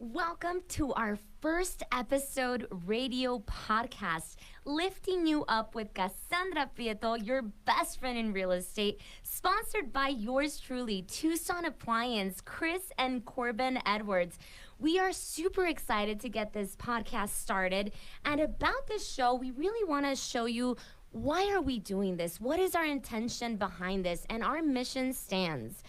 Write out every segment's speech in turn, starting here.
Welcome to our first episode radio podcast, lifting you up with Kasandra Prieto, your best friend in real estate, sponsored by yours truly, Tucson Appliance, Chris and Corbin Edwards. We are super excited to get this podcast started. And about this show, we really want to show you why are we doing this? What is our intention behind this? And our mission stands.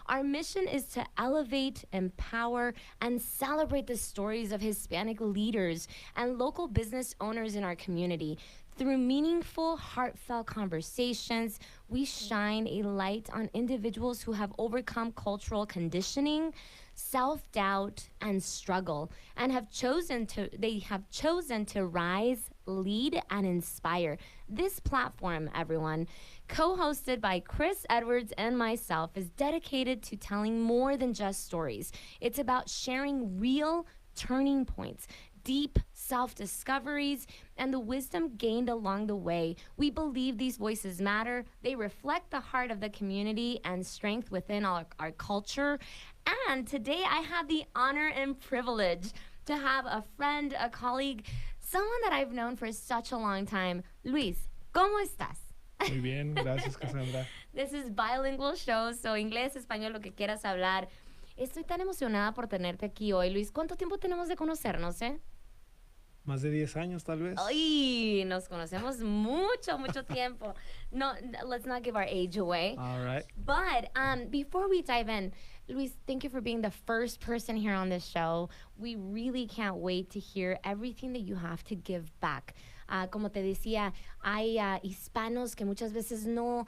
Our mission is to elevate, empower, and celebrate the stories of Hispanic leaders and local business owners in our community. Through meaningful, heartfelt conversations, we shine a light on individuals who have overcome cultural conditioning, self-doubt, and struggle, and have chosen to rise, lead, and inspire. This platform, everyone, co-hosted by Chris Edwards and myself, is dedicated to telling more than just stories. It's about sharing real turning points, deep self-discoveries, and the wisdom gained along the way. We believe these voices matter. They reflect the heart of the community and strength within our culture. And today I have the honor and privilege to have a friend, a colleague, someone that I've known for such a long time. Luis, ¿cómo estás? Muy bien, gracias, Cassandra. This is bilingual show, so inglés, español, lo que quieras hablar. Estoy tan emocionada por tenerte aquí hoy, Luis. ¿Cuánto tiempo tenemos de conocernos, Más de 10 años, tal vez. Ay, nos conocemos mucho tiempo. No, let's not give our age away. All right. But before we dive in, Luis, thank you for being the first person here on this show. We really can't wait to hear everything that you have to give back. Como te decía, hay hispanos que muchas veces no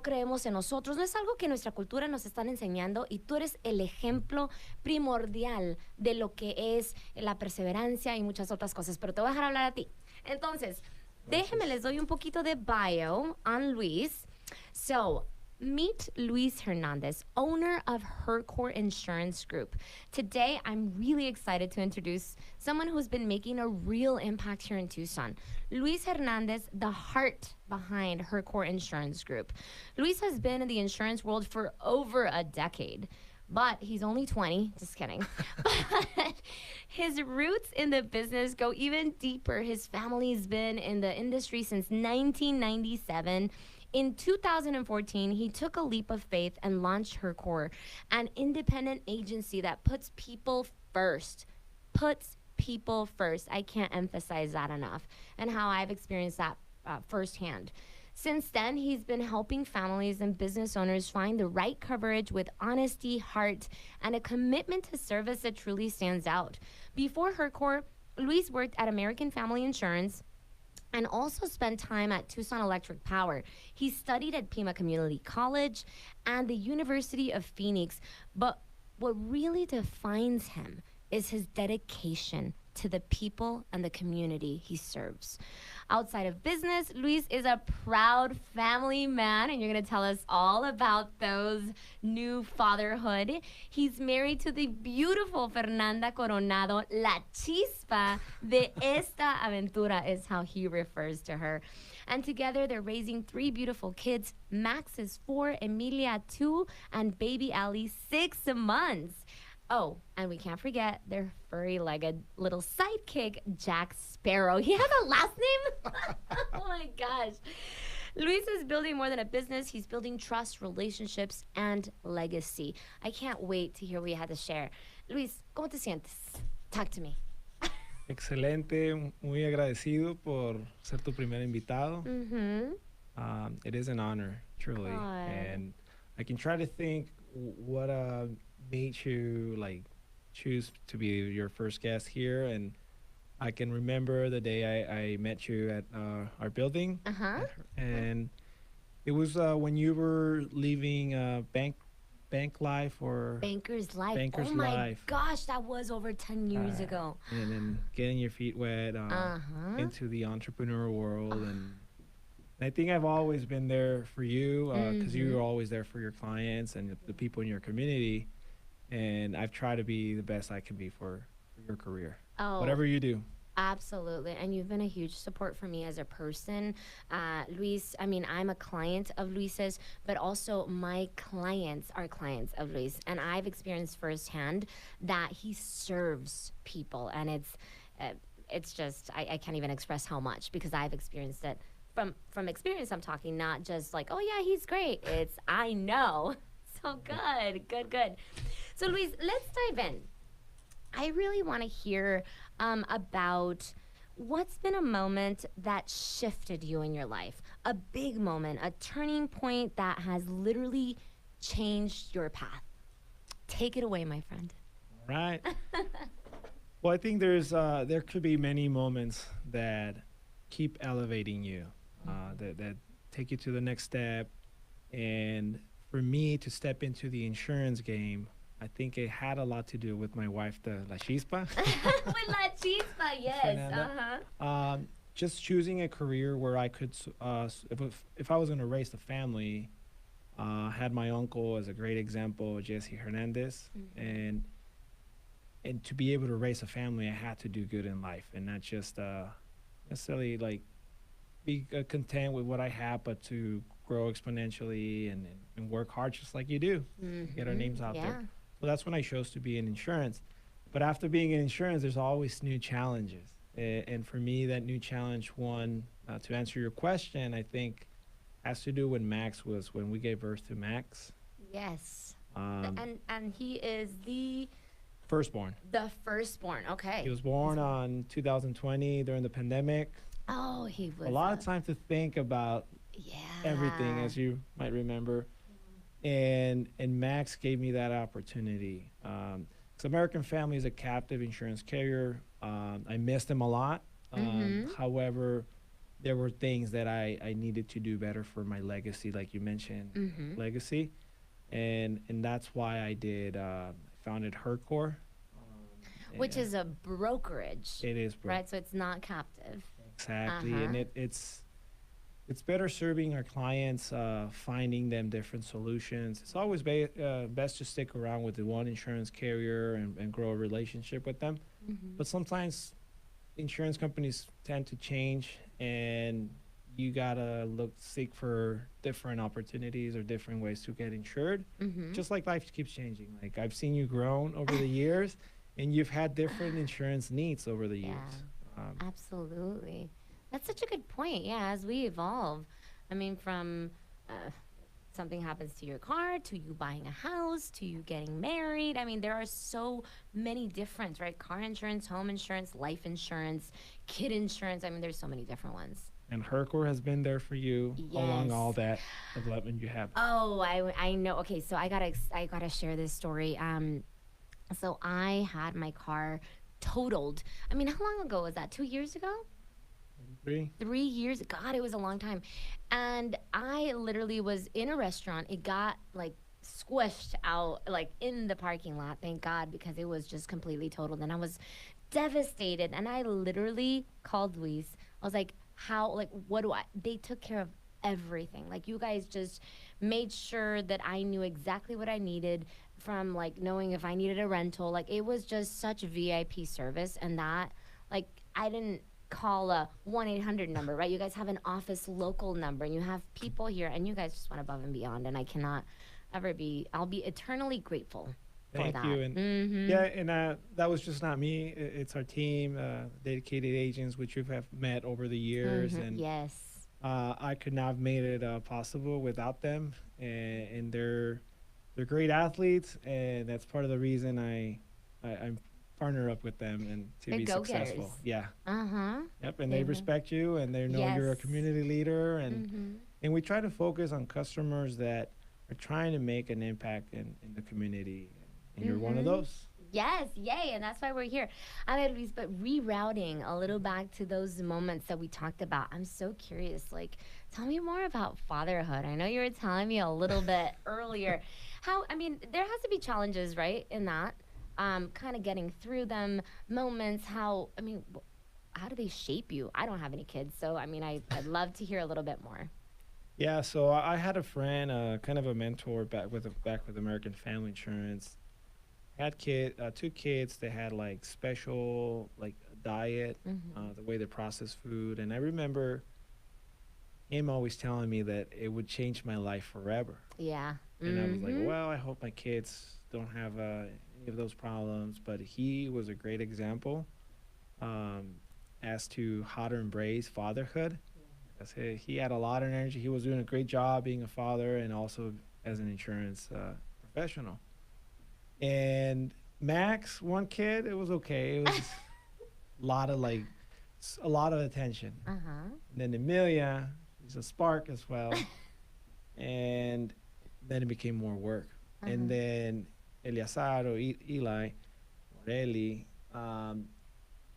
creemos en nosotros. No es algo que nuestra cultura nos están enseñando y tú eres el ejemplo primordial de lo que es la perseverancia y muchas otras cosas. Pero te voy a dejar hablar a ti. Entonces, déjenme les doy un poquito de bio on Luis. So, meet Luis Hernandez, owner of Hercor Insurance Group. Today, I'm really excited to introduce someone who's been making a real impact here in Tucson. Luis Hernandez, the heart behind Hercor Insurance Group. Luis has been in the insurance world for over a decade. But he's only 20, just kidding. But his roots in the business go even deeper. His family's been in the industry since 1997. In 2014, he took a leap of faith and launched Hercor, an independent agency that puts people first. Puts people first. I can't emphasize that enough, and how I've experienced that firsthand. Since then, he's been helping families and business owners find the right coverage with honesty, heart, and a commitment to service that truly stands out. Before Hercor, Luis worked at American Family Insurance and also spent time at Tucson Electric Power. He studied at Pima Community College and the University of Phoenix. But what really defines him is his dedication to the people and the community he serves. Outside of business, Luis is a proud family man, and you're going to tell us all about those new fatherhood. He's married to the beautiful Fernanda Coronado, la chispa de esta aventura is how he refers to her. And together, they're raising 3 beautiful kids. Max is 4, Emilia 2, and baby Ellie 6 months. Oh, and we can't forget their furry-legged little sidekick, Jack Sparrow. He has a last name? Oh, my gosh. Luis is building more than a business. He's building trust, relationships, and legacy. I can't wait to hear what you had to share. Luis, ¿cómo te sientes? Talk to me. Excelente, muy agradecido por ser tu primer invitado. Mm-hmm. It is an honor, truly. And I can try to think what made you choose to be your first guest here, and I can remember the day I met you at our building, and it was when you were leaving bank life or Banker's Life. Banker's oh my Life. Gosh, that was over 10 years ago. And then getting your feet wet into the entrepreneur world, and I think I've always been there for you because you were always there for your clients and the people in your community. And I've tried to be the best I can be for your career. Oh. Whatever you do. Absolutely. And you've been a huge support for me as a person. Luis, I mean, I'm a client of Luis's, but also my clients are clients of Luis. And I've experienced firsthand that he serves people. And uh, it's just, I can't even express how much because I've experienced it. From experience, I'm talking, not just like, oh, yeah, he's great. It's, I know. So good, good, good. So, Luis, let's dive in. I really want to hear about what's been a moment that shifted you in your life, a big moment, a turning point that has literally changed your path. Take it away, my friend. Right. Well, I think there could be many moments that keep elevating you, that take you to the next step. And for me to step into the insurance game, I think it had a lot to do with my wife, the La Chispa. With La Chispa, yes. Fernanda. Uh-huh. Just choosing a career where I could, if I was going to raise a family, had my uncle as a great example, Jesse Hernandez, and to be able to raise a family, I had to do good in life and not just necessarily like be content with what I have, but to grow exponentially and work hard just like you do, get our names out there. So that's when I chose to be in insurance. But after being in insurance, there's always new challenges. And for me, that new challenge, one, to answer your question, I think has to do when Max was, when we gave birth to Max. Yes. And he is Firstborn. the firstborn. Okay. He was born on 2020 during the pandemic. Oh, he was A lot of time to think about yeah. everything, as you might remember. And Max gave me that opportunity. So American Family is a captive insurance carrier. I missed him a lot. However, there were things that I needed to do better for my legacy, like you mentioned, legacy. And that's why I founded Hercor. Which is a brokerage. It is, right? So it's not captive. Exactly. And it's better serving our clients, finding them different solutions. It's always best to stick around with the one insurance carrier and grow a relationship with them. But sometimes insurance companies tend to change, and you gotta seek for different opportunities or different ways to get insured. Just like life keeps changing. Like I've seen you grown over the years, and you've had different insurance needs over the years. Absolutely. That's such a good point. Yeah, as we evolve, I mean, from something happens to your car, to you buying a house, to you getting married. I mean, there are so many different, right? Car insurance, home insurance, life insurance, kid insurance. I mean, there's so many different ones. And Hercor has been there for you along all that development you have. Oh, I know. Okay, so I gotta share this story. So I had my car totaled. I mean, how long ago was that? 2 years ago? 3 years. God, it was a long time. And I literally was in a restaurant. It got like squished out like in the parking lot, thank God, because it was just completely totaled. And I was devastated. And I literally called Luis. I was like, how, like, what do I, they took care of everything. Like, you guys just made sure that I knew exactly what I needed, from like knowing if I needed a rental. Like, it was just such VIP service. And that, like, I didn't call a 1-800 number, right? You guys have an office local number, and you have people here, and you guys just went above and beyond. And I cannot ever I'll be eternally grateful for that. Thank you. And yeah, and that was just not me. It's our team, dedicated agents, which you have met over the years. And yes, I could not have made it possible without them. And they're great athletes, and that's part of the reason I'm partner up with them and to they're be successful. Go-getters. Yeah. Yep. And They they respect you, and they know you're a community leader, and we try to focus on customers that are trying to make an impact in the community, and you're one of those. Yes, yay, and that's why we're here. Luis, but rerouting a little back to those moments that we talked about, I'm so curious. Like, tell me more about fatherhood. I know you were telling me a little bit earlier. There has to be challenges, right, in that. Kind of getting through them, moments, how do they shape you? I don't have any kids, so I'd love to hear a little bit more. Yeah, so I had a friend, kind of a mentor back with American Family Insurance. Had two kids. They had like special, like diet, the way they process food. And I remember him always telling me that it would change my life forever. Yeah. And I was like, well, I hope my kids don't have any of those problems. But he was a great example as to how to embrace fatherhood. Because he had a lot of energy. He was doing a great job being a father and also as an insurance professional. And Max, one kid, it was okay. It was a lot of attention. And then Emilia, she's a spark as well. And then it became more work. And then Eleazar or Eli, or Eli,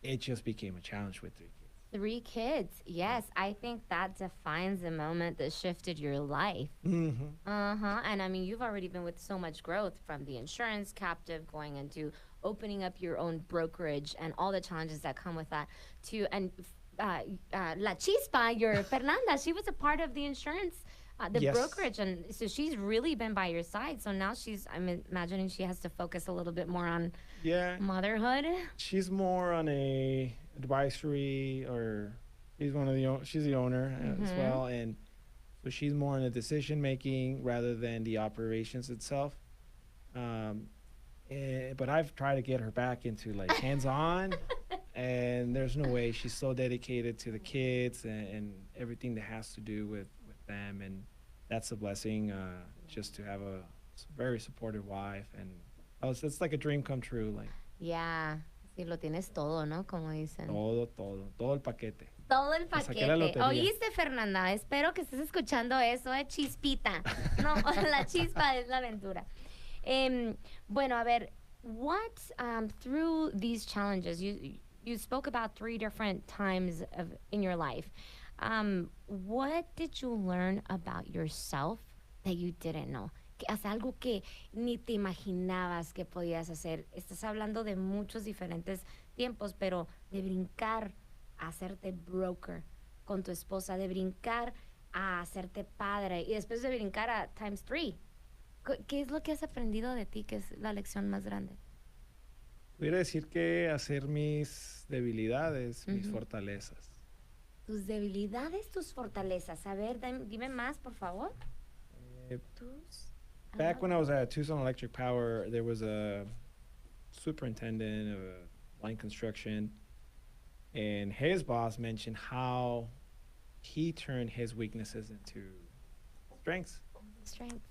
it just became a challenge with 3 kids. 3 kids. Yes, I think that defines the moment that shifted your life. And I mean, you've already been with so much growth from the insurance captive going into opening up your own brokerage and all the challenges that come with that. La Chispa, your Fernanda, she was a part of the insurance, the brokerage, and so she's really been by your side. So now I'm imagining she has to focus a little bit more on motherhood. She's more on a advisory, or she's the owner as well, and so she's more in the decision making rather than the operations itself. But I've tried to get her back into like hands-on, and there's no way. She's so dedicated to the kids and everything that has to do with them, and that's a blessing, just to have a very supportive wife, and it's like a dream come true. Like, yeah. Sí, lo tienes todo, ¿no? Como dicen. Todo el paquete. Todo el paquete. ¿Oíste, Fernanda? Espero que estés escuchando eso, Chispita. No, la chispa es la aventura. Bueno, a ver, what, through these challenges, you spoke about 3 different times in your life. What did you learn about yourself that you didn't know? Haz algo que ni te imaginabas que podías hacer. Estás hablando de muchos diferentes tiempos, pero de brincar a hacerte broker con tu esposa, de brincar a hacerte padre y después de brincar a times 3. ¿Qué es lo que has aprendido de ti, que es la lección más grande? Pudiera decir que hacer mis debilidades, mis fortalezas. Tus debilidades, tus fortalezas. A ver, dime más, por favor. Back when I was at Tucson Electric Power, there was a superintendent of line construction, and his boss mentioned how he turned his weaknesses into strengths.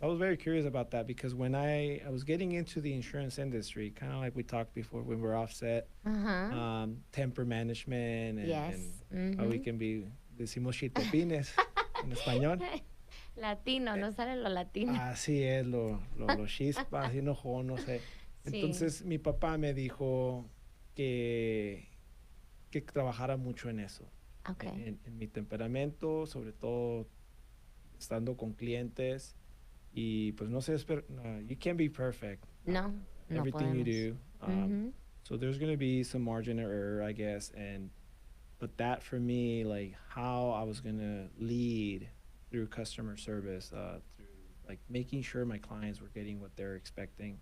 I was very curious about that because when I was getting into the insurance industry, kind of like we talked before when we're offset, temper management, and how we can be, decimos chitopines en español. Latino, no sale lo latino. Así es, lo chispa, así enojón, no sé. Entonces mi papá me dijo que trabajara mucho en eso. En mi temperamento, sobre todo estando con clientes. Y pues no sé, you can't be perfect. No everything podemos. You do. So there's going to be some margin of error, I guess. But that for me, like how I was going to lead through customer service, through like making sure my clients were getting what they're expecting,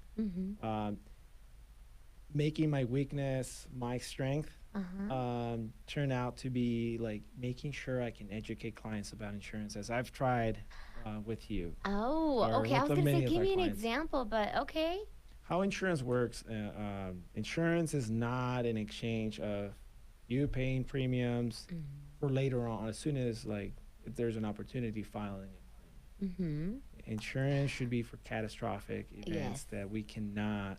making my weakness my strength, turn out to be like making sure I can educate clients about insurance, as I've tried with you. Oh, okay. I was going to say, give me an example, but okay. How insurance works, insurance is not an exchange of you paying premiums for later on, as soon as like if there's an opportunity filing a claim. Insurance should be for catastrophic events that we cannot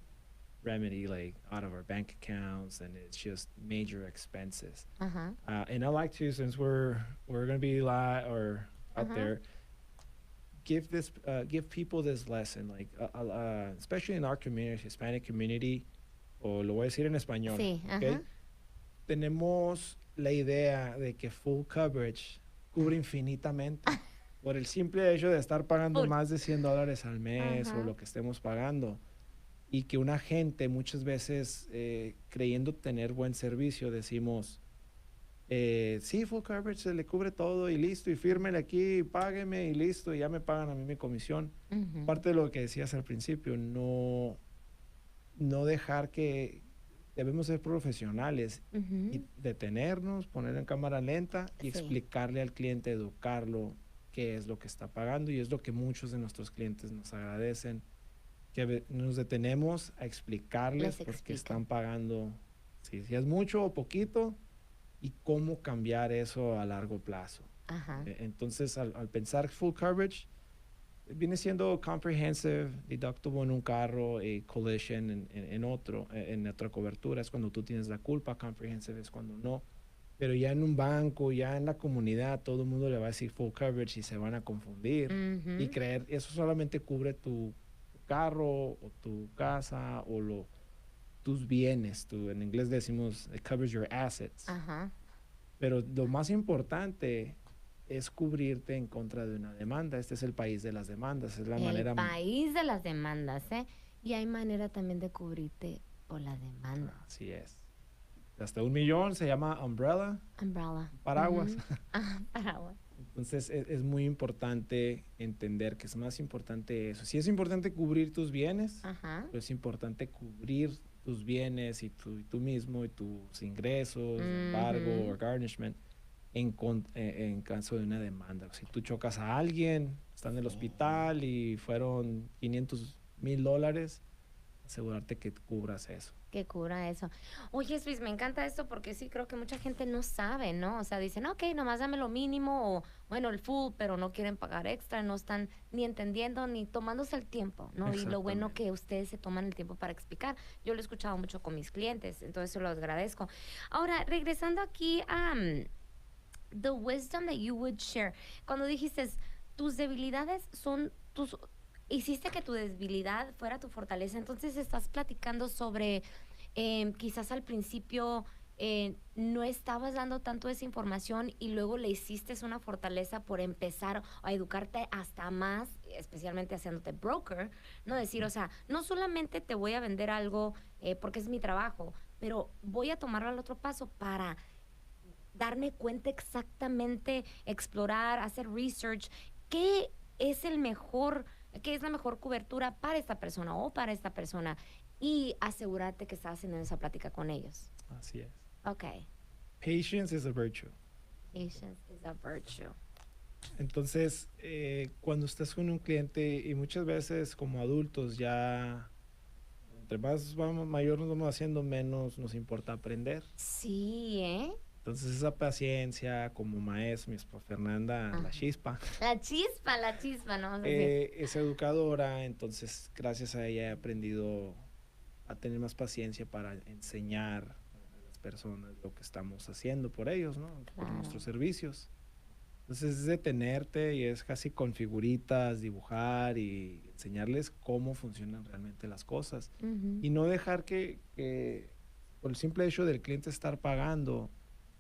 remedy, like out of our bank accounts, and it's just major expenses. And I like to, since we're gonna be live or out there, give people this lesson, like especially in our community, Hispanic community, o lo voy a decir en español. Sí, okay? Tenemos la idea de que full coverage cubre infinitamente por el simple hecho de estar pagando más de $100 al mes o lo que estemos pagando, y que una gente muchas veces creyendo tener buen servicio decimos sí, full coverage se le cubre todo y listo, y fírmele aquí, págueme y listo, y ya me pagan a mí mi comisión. Parte de lo que decías al principio, no dejar que debemos ser profesionales y detenernos, poner en cámara lenta y explicarle al cliente, educarlo qué es lo que está pagando, y es lo que muchos de nuestros clientes nos agradecen, que nos detenemos a explicarles por qué están pagando, si es mucho o poquito, y cómo cambiar eso a largo plazo. Entonces, al pensar full coverage, viene siendo comprehensive, deductible en un carro, collision en otro, en otra cobertura es cuando tú tienes la culpa, comprehensive es cuando no. Pero ya en un banco, ya en la comunidad, todo el mundo le va a decir full coverage y se van a confundir y creer, eso solamente cubre tu carro o tu casa o tus bienes. En inglés decimos, it covers your assets. Pero lo más importante es cubrirte en contra de una demanda. Este es el país de las demandas. Es la manera. El país de las demandas, ¿eh? Y hay manera también de cubrirte por la demanda. Así es. Hasta 1 millón se llama umbrella. Paraguas. Paraguas. Entonces es muy importante entender que es más importante eso. Sí es importante cubrir tus bienes, pero es importante cubrir tus bienes y tú mismo y tus ingresos, embargo o garnishment en caso de una demanda. Si tú chocas a alguien, está en el hospital y fueron $500,000, asegurarte que cubras eso. Que cubra eso. Oye, Luis, me encanta esto porque sí creo que mucha gente no sabe, ¿no? O sea, dicen, ok, nomás dame lo mínimo o, bueno, el full, pero no quieren pagar extra, no están ni entendiendo ni tomándose el tiempo, ¿no? Y lo bueno que ustedes se toman el tiempo para explicar. Yo lo he escuchado mucho con mis clientes, entonces se los agradezco. Ahora, regresando aquí a the wisdom that you would share. Cuando dijiste, tus debilidades son tus... Hiciste que tu debilidad fuera tu fortaleza, entonces estás platicando sobre quizás al principio no estabas dando tanto esa información y luego le hiciste una fortaleza por empezar a educarte hasta más, especialmente haciéndote broker, no decir, o sea, no solamente te voy a vender algo porque es mi trabajo, pero voy a tomarlo al otro paso para darme cuenta exactamente, explorar, hacer research, qué es la mejor cobertura para esta persona o para esta persona y asegurarte que estás haciendo esa plática con ellos. Así es. Ok. Patience is a virtue. Patience is a virtue. Entonces, cuando estás con un cliente y muchas veces como adultos ya, entre más mayor nos vamos haciendo, menos nos importa aprender. Sí, ¿eh? Entonces esa paciencia como maestra, mi esposa Fernanda, la chispa, ¿no? es educadora, entonces gracias a ella he aprendido a tener más paciencia para enseñar a las personas lo que estamos haciendo por ellos, ¿no? Por nuestros servicios. Entonces es detenerte y es casi con figuritas, dibujar y enseñarles cómo funcionan realmente las cosas. Y no dejar que por el simple hecho del cliente estar pagando,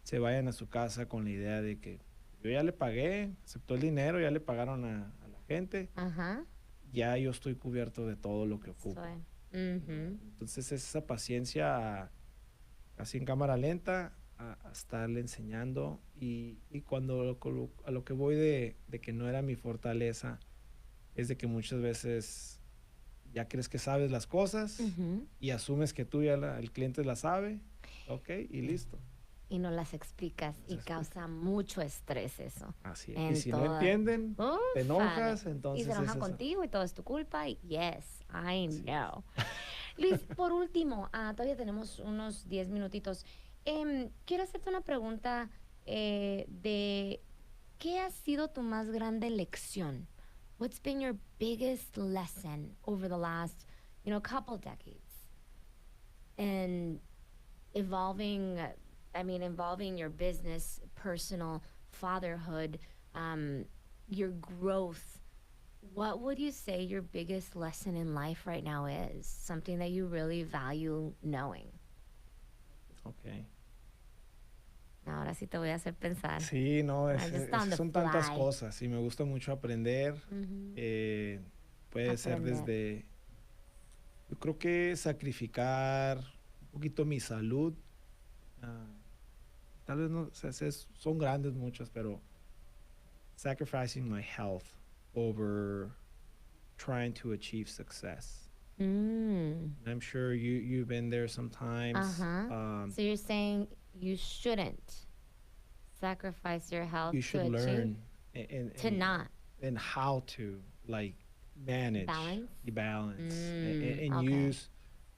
se vayan a su casa con la idea de que yo ya le pagué, aceptó el dinero, ya le pagaron a la gente, ya yo estoy cubierto de todo lo que ocupo. Entonces es esa paciencia casi en cámara lenta a estarle enseñando y cuando a lo que voy de que no era mi fortaleza es de que muchas veces ya crees que sabes las cosas y asumes que tú ya el cliente la sabe, ok, y listo. Y no las explicas y causa mucho estrés eso. Así es. Y si no entienden, te enojas, entonces... Y se enojan contigo y todo es tu culpa. Y yes, I know. Luis, por último, todavía tenemos unos 10 minutitos. Quiero hacerte una pregunta de ¿qué ha sido tu más grande lección? What's been your biggest lesson over the last, couple decades? And involving your business, personal, fatherhood, your growth. What would you say your biggest lesson in life right now is? Something that you really value knowing. Okay. Ahora sí te voy a hacer pensar. Sí, no, son tantas cosas y me gusta mucho aprender. Puede ser desde, yo creo que sacrificar un poquito mi salud. Tal vez no, son grandes muchas, pero sacrificing my health over trying to achieve success. Mm. I'm sure you've been there sometimes. Uh-huh. So you're saying you shouldn't sacrifice your health You to should achieve, learn and to not how to like manage balance? the balance and Okay.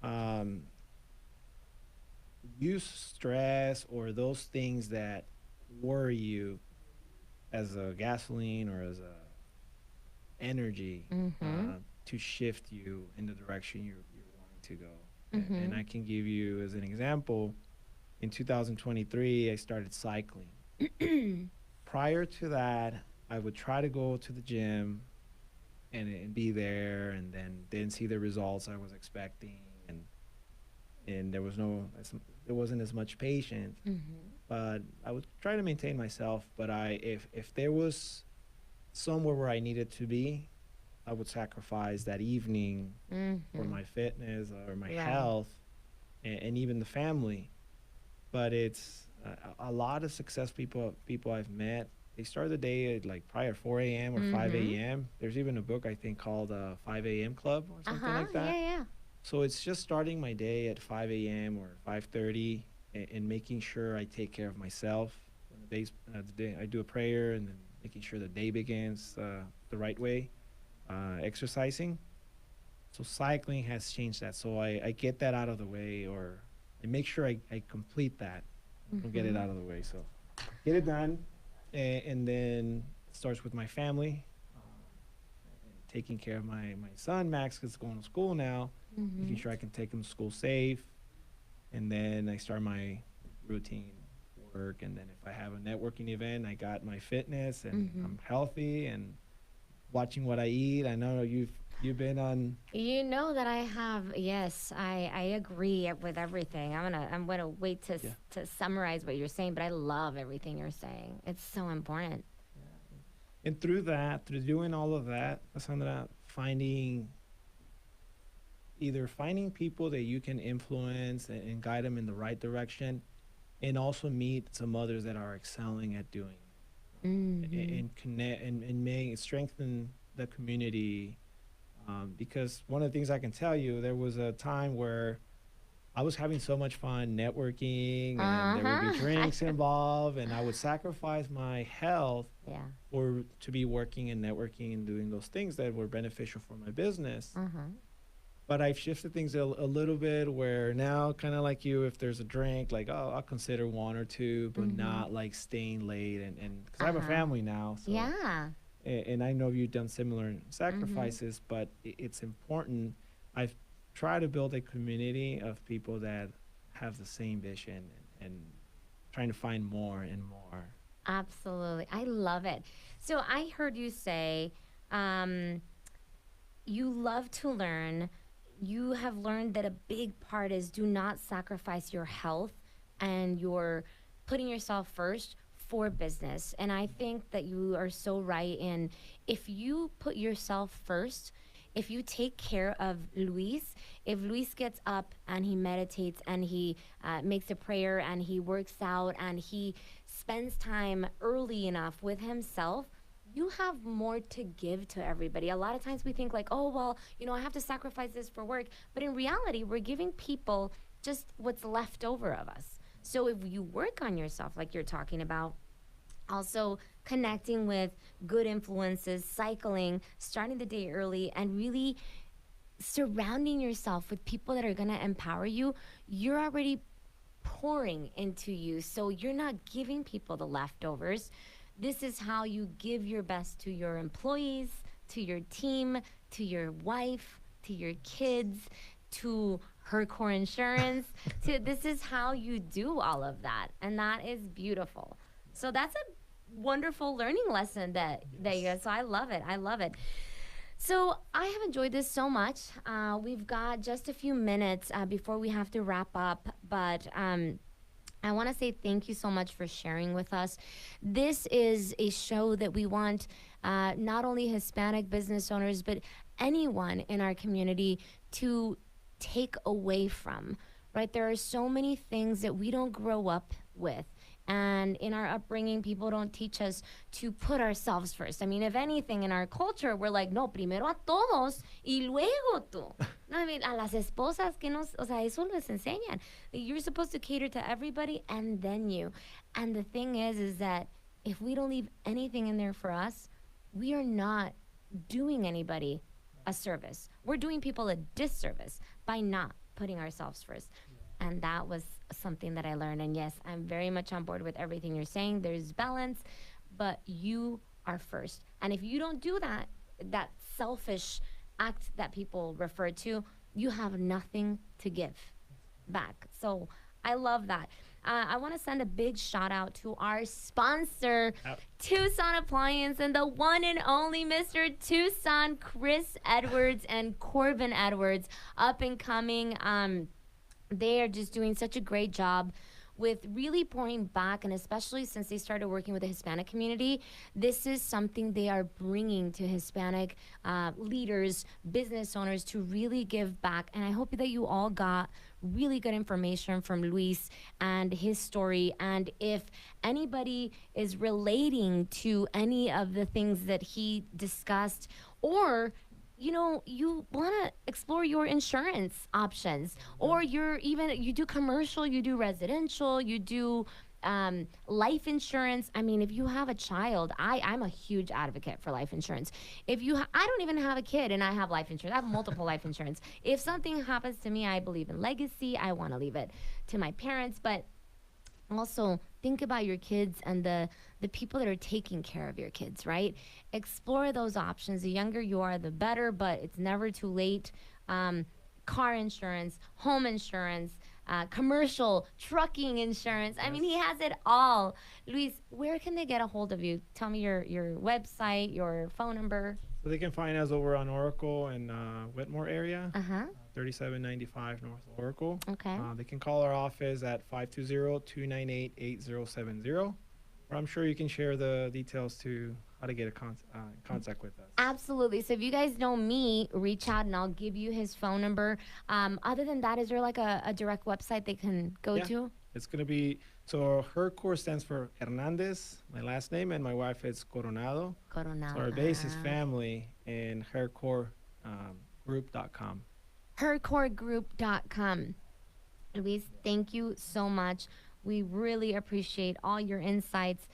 um, use stress or those things that worry you as a gasoline or as a energy Mm-hmm. to shift you in the direction you're wanting to go. And Mm-hmm. I can give you as an example, in 2023, I started cycling. Prior to that, I would try to go to the gym and be there and then didn't see the results I was expecting and there wasn't as much patience, Mm-hmm. but I would try to maintain myself, but I if there was somewhere where I needed to be, I would sacrifice that evening for Mm-hmm. my fitness or my Right. health and even the family. But it's a lot of success people I've met. They start the day at like probably at 4 a.m. or Mm-hmm. 5 a.m. There's even a book I think called 5 a.m. Club or something Uh-huh. like Yeah, that. yeah. So it's just starting my day at 5 a.m. or 5:30 and making sure I take care of myself. When the day I do a prayer and then making sure the day begins the right way. Exercising. So cycling has changed that. So I get that out of the way or I make sure I complete that. Don't get it Mm-hmm. out of the way. So get it done. And then it starts with my family. Taking care of my son, Max, because going to school now. Making Mm-hmm. sure I can take him to school safe. And then I start my routine work. And then if I have a networking event, I got my fitness and Mm-hmm. I'm healthy and watching what I eat. I know you've been on. You know that I have, yes, I agree with everything. I'm gonna wait to Yeah. to summarize what you're saying, but I love everything you're saying. It's so important. And through that, through doing all of that, Cassandra, finding people that you can influence and guide them in the right direction, and also meet some others that are excelling at doing Mm-hmm. and connect and make strengthen the community. Because one of the things I can tell you, there was a time where I was having so much fun networking, and there would be Uh-huh. drinks involved, and I would sacrifice my health Yeah. or to be working and networking and doing those things that were beneficial for my business. Uh-huh. But I've shifted things a little bit where now, kind of like you, if there's a drink, like, oh, I'll consider one or two, but Mm-hmm. not like staying late. And because I have a Uh-huh. family now, so, Yeah. and I know you've done similar Mm-hmm. sacrifices, but it's important. I've tried to build a community of people that have the same vision and trying to find more and more. Absolutely. I love it. So I heard you say, um, you love to learn. You have learned that a big part is do not sacrifice your health and your putting yourself first for business. And I think that you are so right in if you put yourself first, if you take care of Luis, if Luis gets up and he meditates and he makes a prayer and he works out and he spends time early enough with himself, you have more to give to everybody. A lot of times we think like, oh, well, I have to sacrifice this for work. But in reality, we're giving people just what's left over of us. So if you work on yourself, like you're talking about, also connecting with good influences, cycling, starting the day early, and really surrounding yourself with people that are going to empower you, you're already pouring into you. So you're not giving people the leftovers. This is how you give your best to your employees, to your team, to your wife, to your kids, to Hercor Insurance. To this is how you do all of that, and that is beautiful. So that's a wonderful learning lesson that you Yes. guys. So I love it. I love it. So I have enjoyed this so much. We've got just a few minutes before we have to wrap up, but I want to say thank you so much for sharing with us. This is a show that we want not only Hispanic business owners, but anyone in our community to take away from, right? There are so many things that we don't grow up with. And in our upbringing, people don't teach us to put ourselves first. I mean, if anything, in our culture, we're like, no, primero a todos y luego tú. No, I mean, a las esposas que nos, o sea, eso les enseñan. You're supposed to cater to everybody and then you. And the thing is that if we don't leave anything in there for us, we are not doing anybody a service. We're doing people a disservice by not putting ourselves first. And that was something that I learned. And yes, I'm very much on board with everything you're saying. There's balance, but you are first. And if you don't do that, that selfish act that people refer to, you have nothing to give back. So I love that. I want to send a big shout out to our sponsor, Tucson Appliance, and the one and only Mr. Tucson, Chris Edwards and Corbin Edwards, up and coming. They are just doing such a great job with really pouring back, and especially since they started working with the Hispanic community, this is something they are bringing to Hispanic leaders, business owners, to really give back. And I hope that you all got really good information from Luis and his story. And if anybody is relating to any of the things that he discussed, or you want to explore your insurance options, or you do commercial, you do residential, you do life insurance. I mean, if you have a child, I'm a huge advocate for life insurance. I don't even have a kid and I have life insurance. I have multiple life insurance. If something happens to me, I believe in legacy. I want to leave it to my parents, but also think about your kids and the people that are taking care of your kids, right? Explore those options. The younger you are, the better, but it's never too late. Car insurance, home insurance, commercial, trucking insurance. I mean, he has it all. Luis, where can they get a hold of you? Tell me your website, your phone number. So they can find us over on Oracle in Whitmore area. 3795 North Oracle. Okay. They can call our office at 520-298-8070. Or I'm sure you can share the details to how to get in contact with us. Absolutely. So if you guys know me, reach out and I'll give you his phone number. Other than that, is there like a direct website they can go to? It's going to be, so Hercor stands for Hernandez, my last name, and my wife is Coronado. Coronado. So our base is family in hercorgroup.com. hercorgroup.com. Luis, thank you so much. We really appreciate all your insights.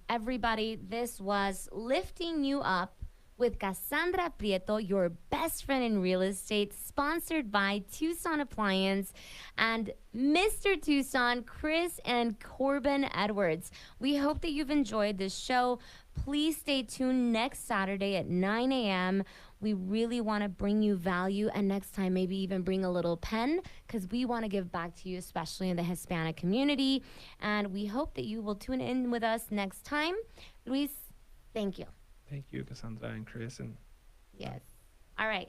Everybody, this was Lifting You Up with Kasandra Prieto, your best friend in real estate, sponsored by Tucson Appliance and Mr. Tucson, Chris and Corbin Edwards. We hope that you've enjoyed this show. Please stay tuned next Saturday at 9 a.m. We really want to bring you value, and next time maybe even bring a little pen, because we want to give back to you, especially in the Hispanic community. And we hope that you will tune in with us next time. Luis, thank you. Thank you, Cassandra and Chris. Yes. All right.